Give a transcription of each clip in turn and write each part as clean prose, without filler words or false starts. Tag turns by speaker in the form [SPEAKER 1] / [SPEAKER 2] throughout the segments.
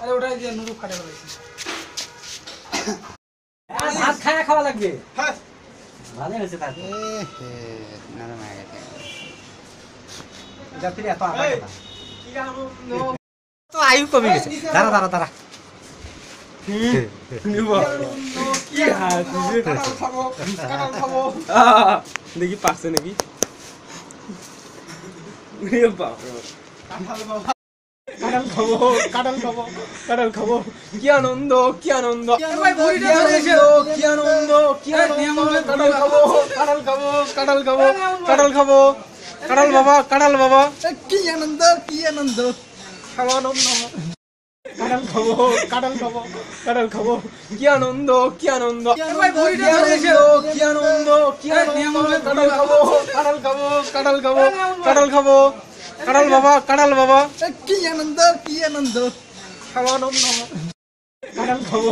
[SPEAKER 1] আরে ওটাই দিয়ে নুরু ফাটে ফেলেছি।
[SPEAKER 2] ভাত খায়া খাওয়া লাগবে।
[SPEAKER 1] হ্যাঁ
[SPEAKER 2] ভালো হয়েছে তাতে।
[SPEAKER 3] নরম হয়ে গেছে।
[SPEAKER 2] এটা ফিরে এত আটা
[SPEAKER 1] এই,
[SPEAKER 2] কথা।
[SPEAKER 1] কি আনন্দ,
[SPEAKER 2] তো আয়ু কমে গেছে। দাঁড়া দাঁড়া দাঁড়া।
[SPEAKER 1] কি আনন্দ, কি হাত কাঁঠাল খাবো, কাঁঠাল খাবো।
[SPEAKER 4] দেখি পারছে নাকি
[SPEAKER 1] কাঁঠাল বাবা,
[SPEAKER 4] কাঁঠাল খাবো কাঁঠাল খাবো কাঁঠাল খাবো কি আনন্দ কি আনন্দ
[SPEAKER 1] ভাই বড়িটা চলে এসে।
[SPEAKER 4] কি আনন্দ কি
[SPEAKER 1] এই, নিয়ম
[SPEAKER 4] আনন্দ
[SPEAKER 1] অনুযায়ী
[SPEAKER 4] কাঁঠাল খাবো কাঁঠাল খাবো কাঁঠাল খাবো কাঁঠাল খাবো কাঁঠাল বাবা
[SPEAKER 1] কি আনন্দ, কি আনন্দ,
[SPEAKER 4] খাওয়া আনন্দ কাঁঠাল খাবো কাঁঠাল খাবো কাঁঠাল খাবো কি আনন্দ কি আনন্দ
[SPEAKER 1] ভাই বড়িটা চলে এসে।
[SPEAKER 4] কি আনন্দ কি
[SPEAKER 1] এই, নিয়ম
[SPEAKER 4] আনন্দ
[SPEAKER 1] অনুযায়ী
[SPEAKER 4] কাঁঠাল খাবো কাঁঠাল খাবো কাঁঠাল খাবো কাঁঠাল খাবো কাঁঠাল বাবা
[SPEAKER 1] কি আনন্দ, কি আনন্দ,
[SPEAKER 4] খাওয়া আনন্দ কাঁঠাল খাবো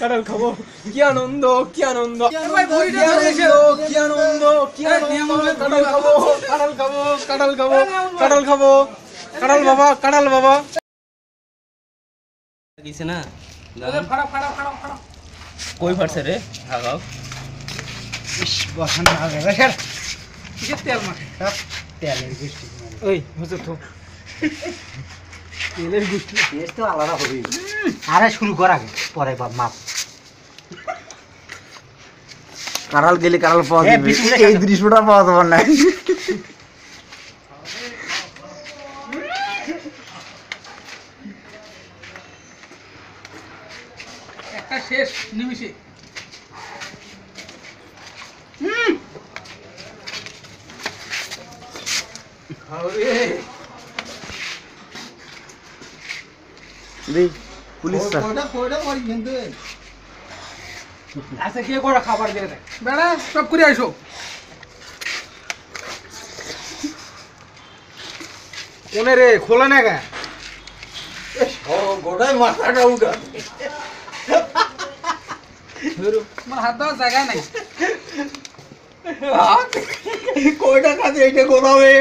[SPEAKER 4] কাঁঠাল খাবো কি আনন্দ কি আনন্দ
[SPEAKER 1] ভাই বড়িটা চলে এসে।
[SPEAKER 4] কি আনন্দ কি
[SPEAKER 1] এই, নিয়ম
[SPEAKER 4] আনন্দ
[SPEAKER 1] অনুযায়ী
[SPEAKER 4] কাঁঠাল খাবো কাঁঠাল বাবা
[SPEAKER 3] কিছু না
[SPEAKER 1] ফাড়া ফাড়া ফাড়া ফাড়া।
[SPEAKER 3] কই ফাটছে রে হাগাও
[SPEAKER 2] বসান না হবে স্যার।
[SPEAKER 1] কিসের তেল মাখ?
[SPEAKER 2] তেলের গুষ্টি।
[SPEAKER 4] ওই হুজুর তো
[SPEAKER 2] তেলের গুষ্টি টেস্ট তো আলাদা হবে। আরে শুরু কর আগে পরে বাপ মাপ।
[SPEAKER 3] কাঁঠাল গেলে কাঁঠাল পাওয়া
[SPEAKER 2] এ,
[SPEAKER 3] যাবে
[SPEAKER 2] বিস্কুটে
[SPEAKER 3] এই দৃশ্যটা পাওয়া যাবে না
[SPEAKER 1] একটা শেষ নিমিষে।
[SPEAKER 3] পুলিশ স্যার
[SPEAKER 1] আচ্ছা কে করে খাবার দিয়ে দেয় বেড়া সব করে আইসো।
[SPEAKER 4] কোনে রে খোলা না গা
[SPEAKER 1] আমার হাত দেওয়ার জায়গা নাই।
[SPEAKER 4] কয়টা কাজে এইটা গোলাবে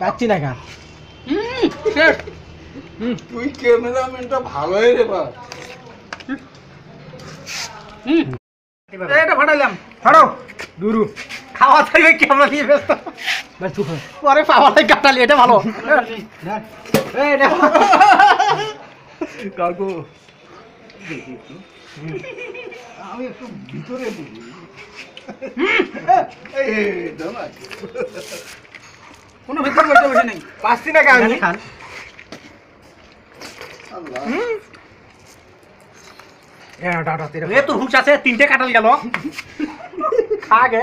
[SPEAKER 2] পাচ্ছি না কেন?
[SPEAKER 1] শেষ।
[SPEAKER 4] তুই ক্যামেরাম্যানটা ভালোই রে বা
[SPEAKER 1] এটা ফাটাইলাম।
[SPEAKER 2] ছাড়ো দুরু খাওয়া থাকবে ক্যামেরা নিয়ে ব্যস্ত। পরে পাওয়া লাগে কাটালি এটা ভালো। এই দেখো
[SPEAKER 4] কাকু
[SPEAKER 1] আমি একটু ভিতরে বুঝি। কোনো ভিতর বসে বসে নেই।
[SPEAKER 4] পাচ্ছি না কেন
[SPEAKER 2] খান। এ তোর হুঁশ আছে 3টে কাটাল গেল খা আগে